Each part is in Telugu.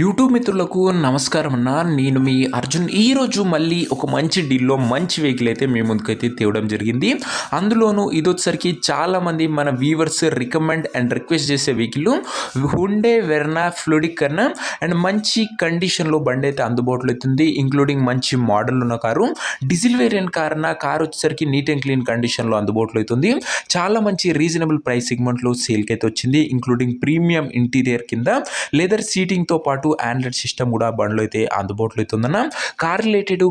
యూట్యూబ్ మిత్రులకు నమస్కారం అన్న. నేను మీ అర్జున్. ఈరోజు మళ్ళీ ఒక మంచి డీల్లో మంచి వెహికల్ అయితే మీ ముందుకైతే తేవడం జరిగింది. అందులోనూ ఇదొచ్చేసరికి చాలామంది మన వ్యూవర్స్ రికమెండ్ అండ్ రిక్వెస్ట్ చేసే వెహికల్ హుండే వెర్నా ఫ్లూడిక్ కన్నా అండ్ మంచి కండిషన్లో బండి అయితే అందుబాటులో అవుతుంది. ఇంక్లూడింగ్ మంచి మోడల్ ఉన్న కారు, డీజిల్ వేరియంట్ కారు వచ్చేసరికి నీట్ అండ్ క్లీన్ కండిషన్లో అందుబాటులో అవుతుంది. చాలా మంచి రీజనబుల్ ప్రైస్ సెగ్మెంట్లో సేల్కి అయితే వచ్చింది. ఇంక్లూడింగ్ ప్రీమియం ఇంటీరియర్ కింద లెదర్ సీటింగ్తో పాటు ఆండ్రాయిడ్ సిస్టమ్ కూడా బండ్లో అయితే అందుబాటులో అవుతుందన్న. Car related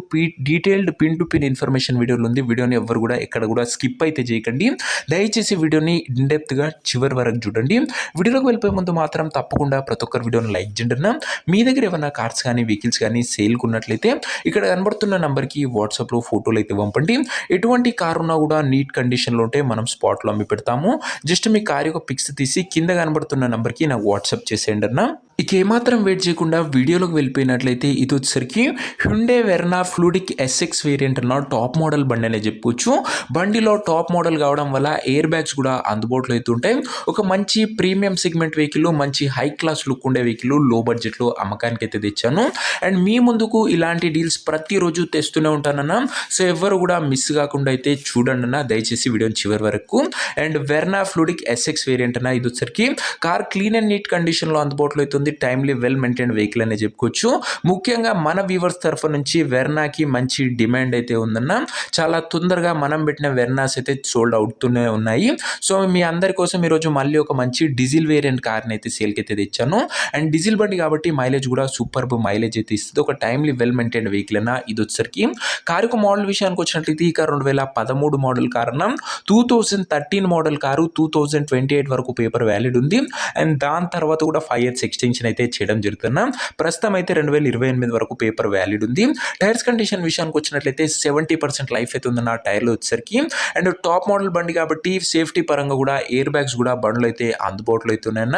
detailed pin to pin information వీడియోలు ఉంది. వీడియోని ఎవరు కూడా ఎక్కడ కూడా స్కిప్ అయితే చేయకండి. దయచేసి వీడియోని ఇన్డెప్త్గా చివరి వరకు చూడండి. వీడియోలోకి వెళ్ళిపోయే ముందు మాత్రం తప్పకుండా ప్రతి ఒక్కరు వీడియోని లైక్ చేయండి అన్న. మీ దగ్గర ఏమైనా కార్స్ కానీ వెహికల్స్ కానీ సేల్కి ఉన్నట్లయితే ఇక్కడ కనబడుతున్న నెంబర్కి వాట్సాప్లో ఫోటోలు అయితే పంపండి. ఎటువంటి కారు ఉన్నా కూడా నీట్ కండిషన్లో ఉంటే మనం స్పాట్లో అమ్మి పెడతాము. జస్ట్ మీ కార్ యొక్క పిక్స్ తీసి కింద కనబడుతున్న నెంబర్కి నాకు వాట్సాప్ చేసేయండి అన్న. ఇక ఏమాత్రం వెయిట్ చేయకుండా వీడియోలోకి వెళ్ళిపోయినట్లయితే ఇది వచ్చేసరికి Hyundai Verna fluidic SX variant అన్న టాప్ మోడల్ బండి అనే చెప్పుకోవచ్చు. బండిలో టాప్ మోడల్ కావడం వల్ల ఎయిర్ బ్యాగ్స్ కూడా అందుబాటులో అవుతుంటాయి. ఒక మంచి ప్రీమియం సెగ్మెంట్ వెహికల్, మంచి హై క్లాస్ లుక్ ఉండే వెహికల్ లో బడ్జెట్లో అమ్మకానికి అయితే తెచ్చాను. అండ్ మీ ముందుకు ఇలాంటి డీల్స్ ప్రతిరోజు తెస్తూనే ఉంటానన్నా. సో ఎవరు కూడా మిస్ కాకుండా అయితే చూడండి అన్న, దయచేసి వీడియోని చివరి వరకు. And Verna fluidic SX variant అన్న ఇది వచ్చేసరికి కార్ క్లీన్ అండ్ నీట్ కండిషన్లో అందుబాటులో అవుతుంది. టైమ్లీ వెల్ మెయింటైన్ వెహికల్ అనే చెప్పుకోవచ్చు. ముఖ్యంగా మన వ్యూవర్స్ తరఫు నుంచి వెర్నాకి మంచి డిమాండ్ అయితే ఉందన్న. చాలా తొందరగా మనం పెట్టిన వెర్నాస్ అయితే సోల్డ్ అవుతూనే ఉన్నాయి. సో మీ అందరి కోసం ఈరోజు మళ్ళీ ఒక మంచి డీజిల్ వేరియంట్ కార్ని అయితే సేల్కి అయితే తెచ్చాను. అండ్ డీజిల్ బండి కాబట్టి మైలేజ్ కూడా సూపర్బ్ మైలేజ్ అయితే ఇస్తుంది. ఒక టైమ్లీ వెల్ మెయింటైన్ వెహికల్ అన్న ఇది వచ్చేసరికి. కారు యొక్క మోడల్ విషయానికి వచ్చినట్లయితే ఈ కారు 2013 మోడల్ కారు అన్న. 2013 మోడల్ కారు 2028 వరకు పేపర్ వ్యాలిడ్ ఉంది. అండ్ దాని తర్వాత కూడా 5 years ఎక్స్టెన్షన్ అయితే చేయడం జరుగుతున్నా. ప్రస్తుతం అయితే 2028 వరకు పేపర్ వ్యాలిడ్ ఉంది. టైర్స్ కండిషన్ విషయానికి వచ్చినట్లయితే 70% లైఫ్ అయితే ఉందన్న టైర్లు వచ్చేసరికి. అండ్ టాప్ మోడల్ బండి కాబట్టి సేఫ్టీ పరంగా కూడా ఎయిర్ బ్యాగ్స్ కూడా బండ్లో అయితే అందుబాటులో అవుతున్నాయన్న.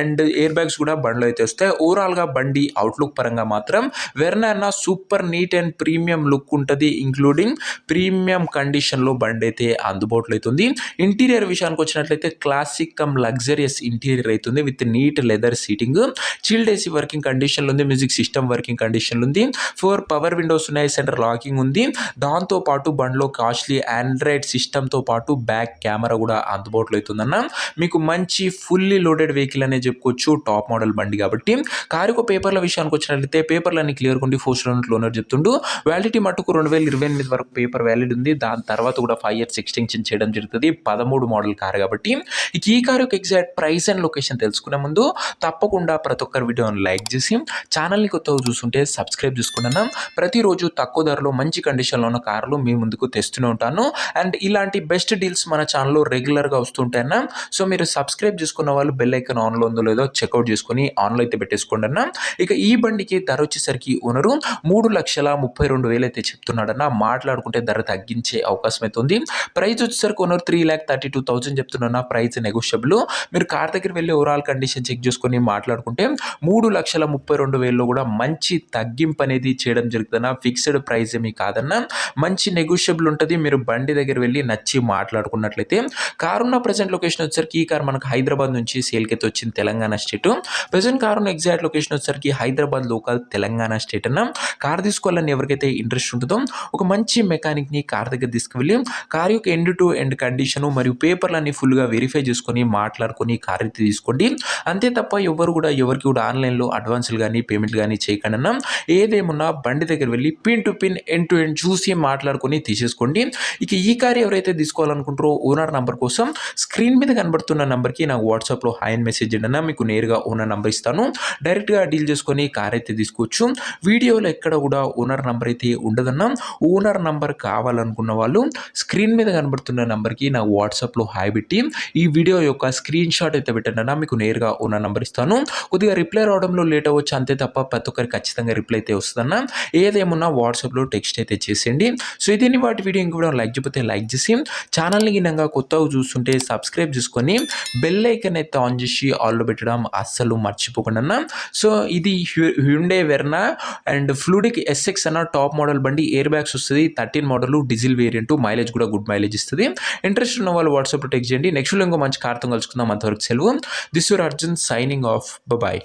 అండ్ ఎయిర్ బ్యాగ్స్ కూడా బండ్లో అయితే వస్తాయి. ఓవరాల్గా బండి అవుట్లుక్ పరంగా మాత్రం వెర్నా అన్న super neat and premium look ఉంటుంది. ఇంక్లూడింగ్ ప్రీమియం కండిషన్లో బండి అయితే అందుబాటులో అవుతుంది. ఇంటీరియర్ విషయానికి వచ్చినట్లయితే క్లాసిక్ కమ్ లగ్జరియస్ ఇంటీరియర్ అవుతుంది with neat leather seating, chilled AC working కండిషన్లో ఉంది, మ్యూజిక్ సిస్టమ్ వర్కింగ్ కండిషన్లో ఉంది, 4 పవర్ విండోస్ ఉన్నాయి, సెంటర్ లాకింగ్ ఉంది. దాంతోపాటు బండ్లో కాస్ట్లీ ఆండ్రాయిడ్ సిస్టమ్తో పాటు బ్యాక్ కెమెరా కూడా అందుబాటులో అవుతుందన్న. మీకు మంచి ఫుల్లీ లోడెడ్ వెహికల్ అనే చెప్పుకోవచ్చు. టాప్ మోడల్ బండి కాబట్టి. కారుకు పేపర్ల విషయానికి వచ్చినట్లయితే పేపర్లన్నీ క్లియర్ ఉండి ఫోర్స్ లోనర్ చెప్తుండు. వ్యాలిడిటీ మటుకు 2028 వరకు పేపర్ వ్యాలిడ్ ఉంది. దాని తర్వాత కూడా 5 years ఎక్స్టెన్షన్ చేయడం జరుగుతుంది. 13 మోడల్ కారు కాబట్టి. ఇక ఈ కారు యొక్క ఎగ్జాక్ట్ ప్రైస్ అండ్ లొకేషన్ తెలుసుకునే ముందు తప్పకుండా ప్రతి ఒక్కరి వీడియోని లైక్ చేసి ఛానల్ని కొత్తగా చూస్తుంటే సబ్స్క్రైబ్ చేసుకున్నాను. ప్రతిరోజు తక్కువ ధరలో మంచి కండిషన్లో ఉన్న కార్లు మీ ముందుకు తెస్తూనే ఉంటాను. అండ్ ఇలాంటి బెస్ట్ డీల్స్ మన ఛానల్లో రెగ్యులర్గా వస్తుంటాయన్నా. సో మీరు సబ్స్క్రైబ్ చేసుకున్న వాళ్ళు బెల్ ఐకాన్ ఆన్లో ఉందో లేదో చెక్అవుట్ చేసుకుని ఆన్లో అయితే పెట్టేసుకోండి అన్న. ఇక ఈ బండికి ధర వచ్చేసరికి ఓనరు 3,32,000 అయితే చెప్తున్నాడన్న. మాట్లాడుకుంటే ధర తగ్గించే అవకాశం అయితే ఉంది. ప్రైస్ వచ్చేసరికి ఓనర్ 3,32,000 చెప్తున్నా. Price negotiable. మీరు కార్ దగ్గర వెళ్ళి ఓవరాల్ కండిషన్ చెక్ చేసుకొని మాట్లాడుకుంటే 3,32,000లో కూడా మంచి తగ్గింపు అనేది చేయడం జరుగుతుందన్న. ఫిక్స్డ్ ప్రైస్ ఏమీ కాదన్న, మంచి నెగోషియబుల్ ఉంటుంది. మీరు బండి దగ్గర వెళ్ళి నచ్చి మాట్లాడుకున్నట్లయితే. కారు ఉన్న ప్రజెంట్ లొకేషన్ వచ్చేసరికి ఈ కార్ మనకు హైదరాబాద్ నుంచి సేల్కి అయితే వచ్చింది, తెలంగాణ స్టేట్. ప్రజెంట్ కారు ఉన్న ఎగ్జాక్ట్ లొకేషన్ వచ్చేసరికి హైదరాబాద్ లోకల్ తెలంగాణ స్టేట్ అన్న. కార్ తీసుకోవాలని ఎవరికైతే ఇంట్రెస్ట్ ఉంటుందో ఒక మంచి మెకానిక్ని కార్ దగ్గర తీసుకువెళ్ళి కార్ యొక్క ఎండ్ టు ఎండ్ కండిషను మరియు పేపర్లన్నీ ఫుల్గా వెరిఫై చేసుకొని మాట్లాడుకొని కార్ అయితే తీసుకోండి. అంతే తప్ప ఎవరికి కూడా ఆన్లైన్లో అడ్వాన్సులు కానీ పేమెంట్లు కానీ చేయకుండా ఏదేమున్నా బండి దగ్గర వెళ్ళి pin to pin end to end చూసి మాట్లాడుకొని తీసేసుకోండి. ఇక ఈ కార్ ఎవరైతే తీసుకోవాలనుకుంటారో ఓనర్ నంబర్ కోసం స్క్రీన్ మీద కనబడుతున్న నెంబర్కి నాకు వాట్సాప్లో హాయ్ అని మెసేజ్ చేయండి. మీకు నేరుగా ఓనర్ నెంబర్ ఇస్తాను. డైరెక్ట్గా డీల్ చేసుకొని కార్ అయితే తీసుకోవచ్చు. వీడియోలో ఎక్కడ కూడా ఓనర్ నెంబర్ అయితే ఉండదన్నా. ఓనర్ నెంబర్ కావాలనుకున్న వాళ్ళు స్క్రీన్ మీద కనబడుతున్న నెంబర్కి నాకు వాట్సాప్లో హాయ్ పెట్టి ఈ వీడియో యొక్క స్క్రీన్ షాట్ అయితే పెట్టండి అన్న. మీకు నేరుగా ఓనర్ నెంబర్ ఇస్తాను. కొద్దిగా రిప్లై రావడంలో లేట్ అవ్వచ్చు అంతే తప్ప ప్రతి ఒక్కరికి ఖచ్చితంగా రిప్లై అయితే వస్తుందన్న. ఏదేమున్నా వాట్సాప్లో టెక్స్ట్ అయితే చేసేయండి. సో ఇది వాటి వీడియో ఇంకొక లైక్ చేయకపోతే లైక్ చేసి ఛానల్ని గినంగా కొత్తగా చూస్తుంటే సబ్స్క్రైబ్ చేసుకొని బెల్ ఐకాన్ అయితే ఆన్ చేసి ఆల్లో పెట్టడం అస్సలు మర్చిపోకుండా అన్న. సో ఇది Hyundai Verna and fluidic SX అన్న టాప్ మోడల్ బండి. ఎయిర్ బ్యాగ్స్ వస్తుంది. 13 మోడల్ డీజిల్ వేరియంట్. మైలేజ్ కూడా గుడ్ మైలేజ్ ఇస్తుంది. ఇంట్రెస్ట్ ఉన్న వాళ్ళు వాట్సాప్లో టెక్స్ట్ చేయండి. నెక్స్ట్ ఇంకో మంచి కార్తో కలుసుకుందాం. అంతవరకు సెలవు. This your Arjun signing off. Bye bye.